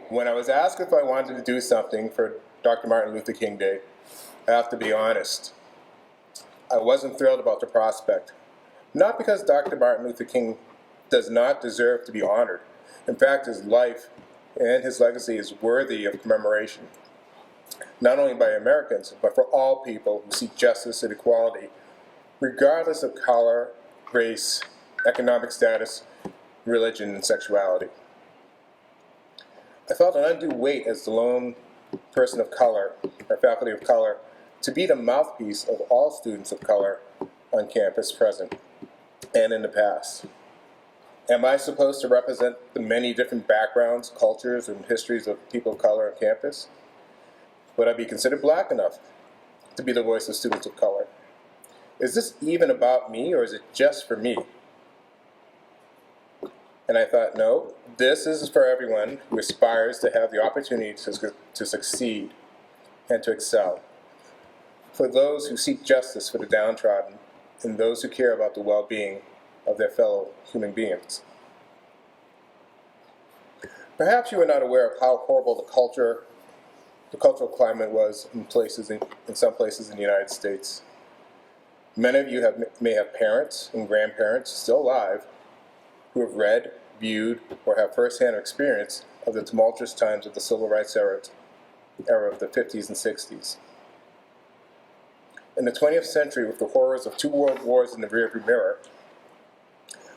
When I was asked if I wanted to do something for Dr. Martin Luther King Day, I have to be honest. I wasn't thrilled about the prospect. Not because Dr. Martin Luther King does not deserve to be honored. In fact, his life and his legacy is worthy of commemoration, not only by Americans, but for all people who seek justice and equality, regardless of color, race, economic status, religion, and sexuality. I felt an undue weight as the lone person of color, or faculty of color, to be the mouthpiece of all students of color on campus present and in the past. Am I supposed to represent the many different backgrounds, cultures, and histories of people of color on campus? Would I be considered black enough to be the voice of students of color? Is this even about me, or is it just for me? And I thought, no, this is for everyone who aspires to have the opportunity to succeed and to excel. For those who seek justice for the downtrodden and those who care about the well-being of their fellow human beings. Perhaps you are not aware of how horrible the cultural climate was in some places in the United States. Many of you may have parents and grandparents still alive who have read, viewed, or have first-hand experience of the tumultuous times of the civil rights era of the 50s and 60s. In the 20th century, with the horrors of 2 world wars in the rearview mirror,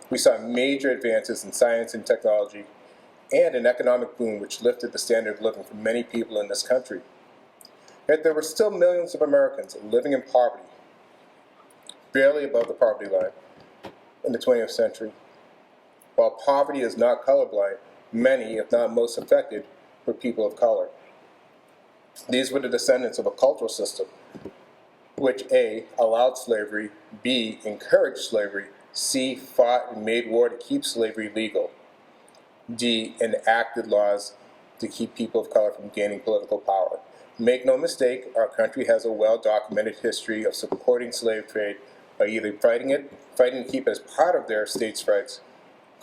we saw major advances in science and technology and an economic boom which lifted the standard of living for many people in this country. Yet there were still millions of Americans living in poverty, barely above the poverty line, in the 20th century. While poverty is not colorblind, many, if not most affected, were people of color. These were the descendants of a cultural system which A, allowed slavery, B, encouraged slavery, C, fought and made war to keep slavery legal, D, enacted laws to keep people of color from gaining political power. Make no mistake, our country has a well-documented history of supporting slave trade by either fighting to keep it as part of their states' rights,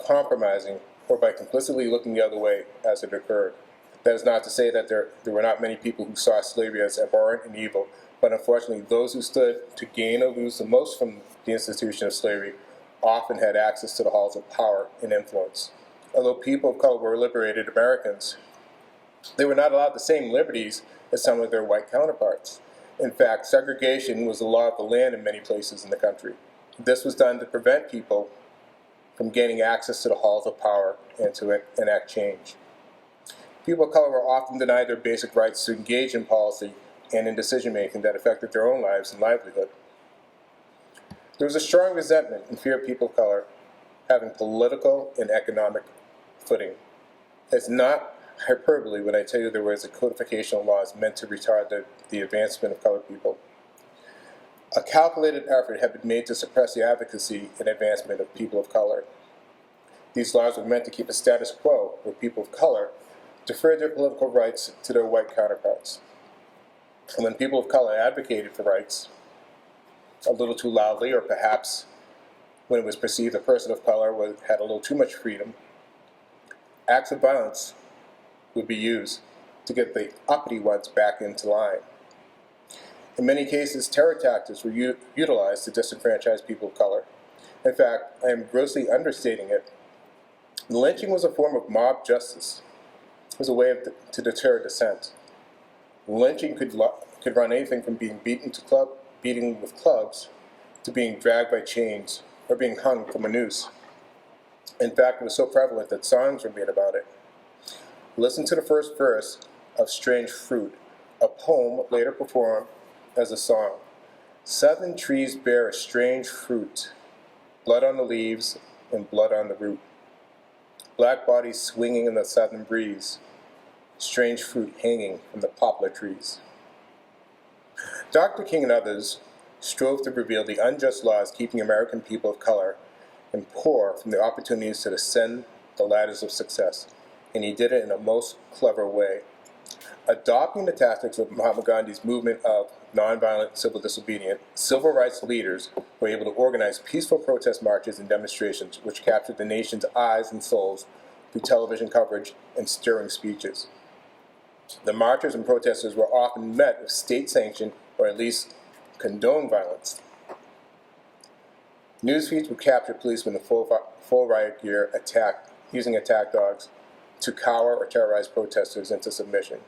compromising, or by complicitly looking the other way as it occurred. That is not to say that there were not many people who saw slavery as abhorrent and evil, but unfortunately those who stood to gain or lose the most from the institution of slavery often had access to the halls of power and influence. Although people of color were liberated Americans, they were not allowed the same liberties as some of their white counterparts. In fact, segregation was the law of the land in many places in the country. This was done to prevent people from gaining access to the halls of power and to enact change. People of color were often denied their basic rights to engage in policy and in decision-making that affected their own lives and livelihood. There was a strong resentment and fear of people of color having political and economic footing. It's not hyperbole when I tell you there was a codification of laws meant to retard the advancement of colored people. A calculated effort had been made to suppress the advocacy and advancement of people of color. These laws were meant to keep a status quo where people of color deferred their political rights to their white counterparts. And when people of color advocated for rights, a little too loudly, or perhaps when it was perceived a person of color had a little too much freedom, acts of violence would be used to get the uppity ones back into line. In many cases, terror tactics were utilized to disenfranchise people of color. In fact, I am grossly understating it. Lynching was a form of mob justice. It was a way to deter dissent. Lynching could run anything from being beaten with clubs to being dragged by chains or being hung from a noose. In fact, it was so prevalent that songs were made about it. Listen to the first verse of Strange Fruit, a poem later performed as a song. 7 trees bear a strange fruit, blood on the leaves and blood on the root. Black bodies swinging in the southern breeze, strange fruit hanging from the poplar trees. Dr. King and others strove to reveal the unjust laws keeping American people of color and poor from the opportunities to ascend the ladders of success, and he did it in a most clever way. Adopting the tactics of Mahatma Gandhi's movement of nonviolent civil disobedience, civil rights leaders were able to organize peaceful protest marches and demonstrations which captured the nation's eyes and souls through television coverage and stirring speeches. The marchers and protesters were often met with state-sanctioned, or at least condoned violence. Newsfeeds would capture policemen in full riot gear using attack dogs to cower or terrorize protesters into submission.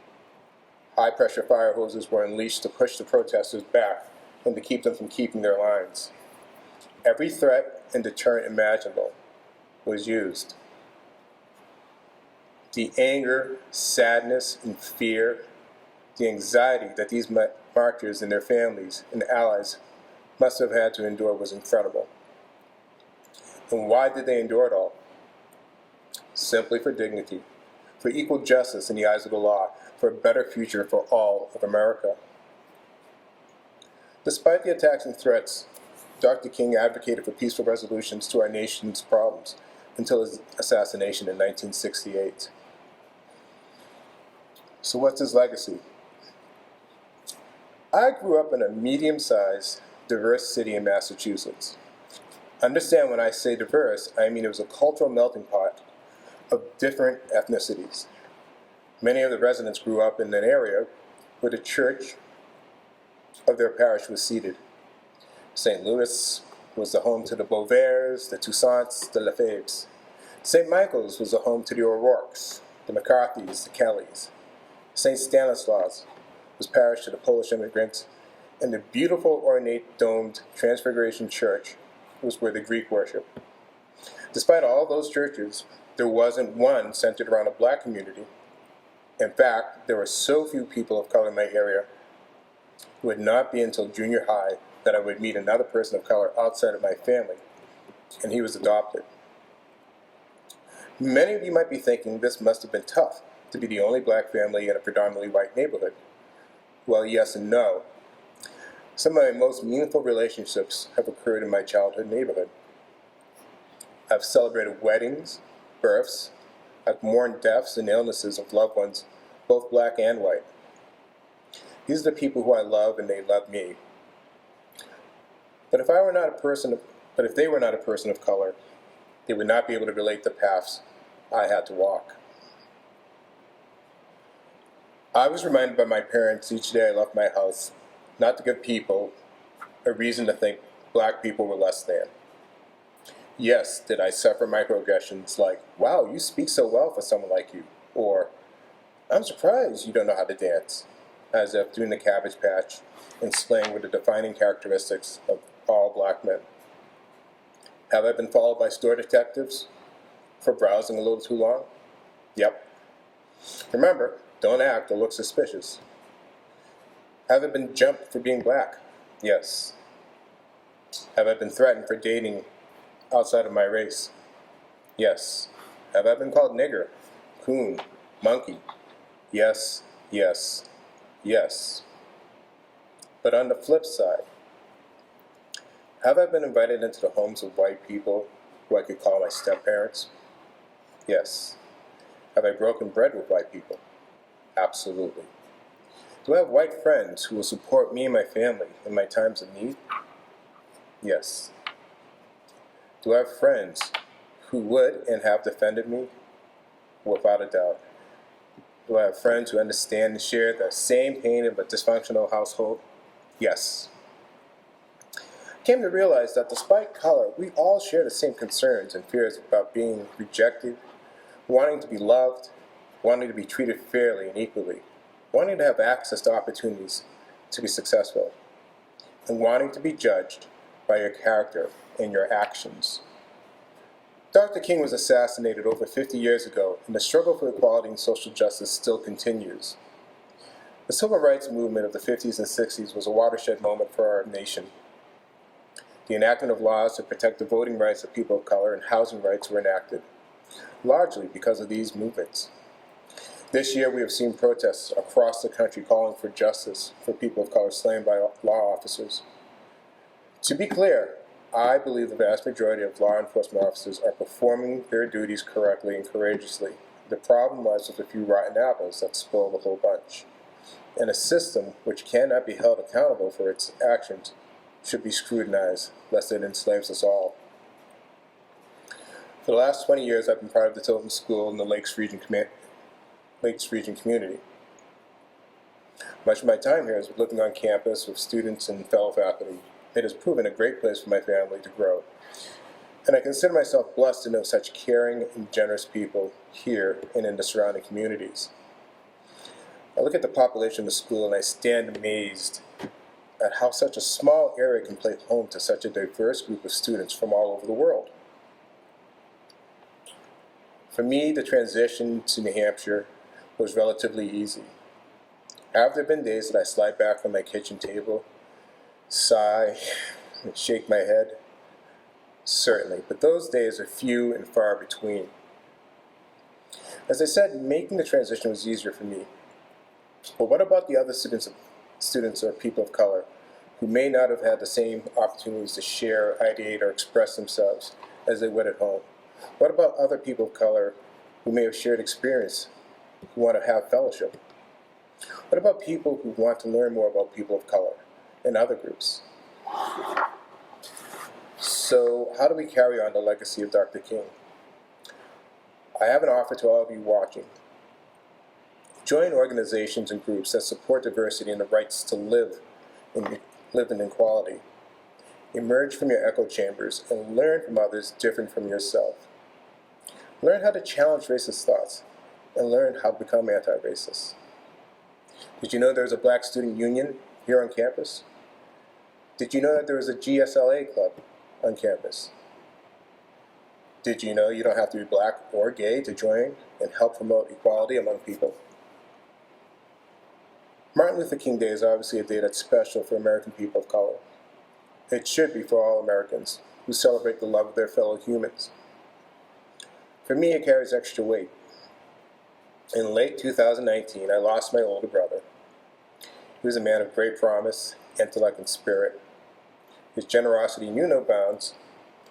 High-pressure fire hoses were unleashed to push the protesters back and to keep them from keeping their lines. Every threat and deterrent imaginable was used. The anger, sadness, and fear, the anxiety that these marchers and their families and allies must have had to endure was incredible. And why did they endure it all? Simply for dignity, for equal justice in the eyes of the law, for a better future for all of America. Despite the attacks and threats, Dr. King advocated for peaceful resolutions to our nation's problems until his assassination in 1968. So what's his legacy? I grew up in a medium-sized, diverse city in Massachusetts. Understand when I say diverse, I mean it was a cultural melting pot of different ethnicities. Many of the residents grew up in an area where the church of their parish was seated. St. Louis was the home to the Beauvaires, the Toussaints, the Lefebvres. St. Michael's was the home to the O'Rourkes, the McCarthys, the Kellys. St. Stanislaus was parish to the Polish immigrants, and the beautiful ornate domed Transfiguration Church was where the Greek worshiped. Despite all those churches, there wasn't one centered around a black community. In fact, there were so few people of color in my area, it would not be until junior high that I would meet another person of color outside of my family, and he was adopted. Many of you might be thinking this must have been tough, to be the only black family in a predominantly white neighborhood. Well, yes and no. Some of my most meaningful relationships have occurred in my childhood neighborhood. I've celebrated weddings, births, I've mourned deaths and illnesses of loved ones, both black and white. These are the people who I love and they love me. But if they were not a person of color, they would not be able to relate the paths I had to walk. I was reminded by my parents each day I left my house not to give people a reason to think black people were less than. Yes, did I suffer microaggressions like, wow, you speak so well for someone like you, or I'm surprised you don't know how to dance, as if doing the Cabbage Patch and slang were the defining characteristics of all black men. Have I been followed by store detectives for browsing a little too long? Yep. Remember, don't act or look suspicious. Have I been jumped for being black? Yes. Have I been threatened for dating outside of my race? Yes. Have I been called nigger, coon, monkey? Yes, yes, yes. But on the flip side, have I been invited into the homes of white people who I could call my step-parents? Yes. Have I broken bread with white people? Absolutely. Do I have white friends who will support me and my family in my times of need? Yes. Do I have friends who would and have defended me? Without a doubt. Do I have friends who understand and share the same pain of a dysfunctional household? Yes. I came to realize that despite color, we all share the same concerns and fears about being rejected, wanting to be loved, wanting to be treated fairly and equally, wanting to have access to opportunities to be successful, and wanting to be judged by your character and your actions. Dr. King was assassinated over 50 years ago, and the struggle for equality and social justice still continues. The civil rights movement of the 50s and 60s was a watershed moment for our nation. The enactment of laws to protect the voting rights of people of color and housing rights were enacted, largely because of these movements. This year we have seen protests across the country calling for justice for people of color slain by law officers. To be clear, I believe the vast majority of law enforcement officers are performing their duties correctly and courageously. The problem lies with a few rotten apples that spoil the whole bunch. And a system which cannot be held accountable for its actions should be scrutinized, lest it enslaves us all. For the last 20 years, I've been part of the Tilton School in the Lakes Region community. Much of my time here is living on campus with students and fellow faculty. It has proven a great place for my family to grow. And I consider myself blessed to know such caring and generous people here and in the surrounding communities. I look at the population of the school and I stand amazed at how such a small area can play home to such a diverse group of students from all over the world. For me, the transition to New Hampshire was relatively easy. Have there been days that I slide back on my kitchen table, sigh, and shake my head? Certainly, but those days are few and far between. As I said, making the transition was easier for me. But what about the other students or people of color who may not have had the same opportunities to share, ideate, or express themselves as they would at home? What about other people of color who may have shared experience, who want to have fellowship? What about people who want to learn more about people of color and other groups? So how do we carry on the legacy of Dr. King? I have an offer to all of you watching. Join organizations and groups that support diversity and the rights to live in equality. Emerge from your echo chambers and learn from others different from yourself. Learn how to challenge racist thoughts and learn how to become anti-racist. Did you know there's a Black Student Union here on campus? Did you know that there is a GSLA club on campus? Did you know you don't have to be Black or gay to join and help promote equality among people? Martin Luther King Day is obviously a day that's special for American people of color. It should be for all Americans who celebrate the love of their fellow humans. For me, it carries extra weight. In late 2019, I lost my older brother. He was a man of great promise, intellect, and spirit. His generosity knew no bounds,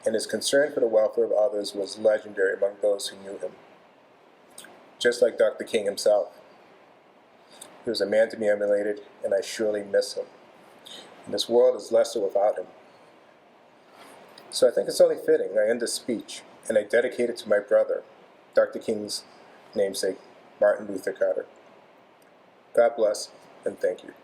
and his concern for the welfare of others was legendary among those who knew him. Just like Dr. King himself. He was a man to be emulated, and I surely miss him. And this world is lesser without him. So I think it's only fitting I end this speech, and I dedicate it to my brother, Dr. King's namesake, Martin Luther Carter. God bless, and thank you.